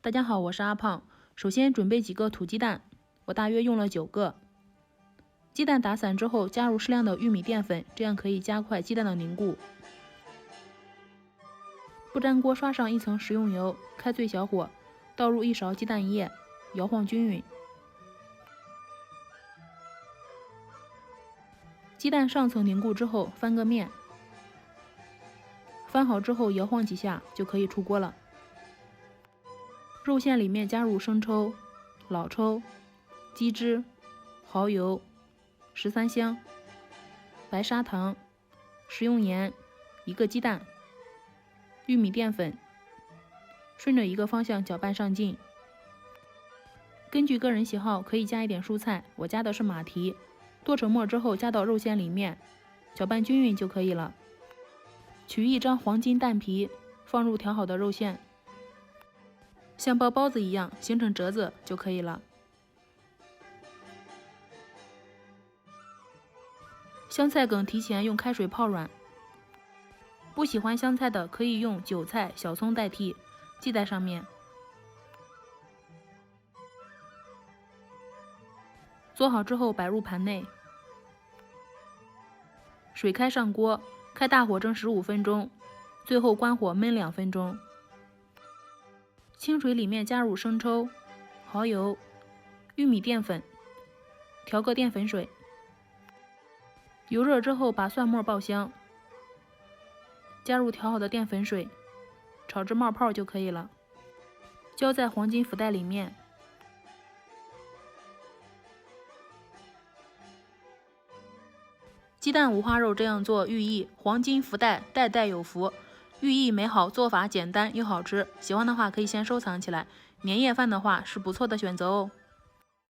大家好，我是阿胖。首先准备几个土鸡蛋，我大约用了9个。鸡蛋打散之后，加入适量的玉米淀粉，这样可以加快鸡蛋的凝固。不粘锅刷上1层食用油，开最小火，倒入1勺鸡蛋液，摇晃均匀。鸡蛋上层凝固之后，翻个面，翻好之后摇晃几下就可以出锅了。肉馅里面加入生抽、老抽、鸡汁、蚝油、13香、白砂糖、食用盐、1个鸡蛋、玉米淀粉，顺着一个方向搅拌上劲。根据个人喜好可以加一点蔬菜，我加的是马蹄。剁成末之后加到肉馅里面，搅拌均匀就可以了。取1张黄金蛋皮，放入调好的肉馅，像包包子一样形成褶子就可以了。香菜梗提前用开水泡软，不喜欢香菜的可以用韭菜、小葱代替，记在上面。做好之后摆入盘内，水开上锅，开大火蒸15分钟，最后关火焖2分钟。清水里面加入生抽、蚝油、玉米淀粉，调个淀粉水。油热之后把蒜末爆香，加入调好的淀粉水，炒至冒泡就可以了。浇在黄金福袋里面。鸡蛋五花肉这样做寓意黄金福袋，代代有福，寓意美好，做法简单又好吃。喜欢的话可以先收藏起来，年夜饭的话是不错的选择哦。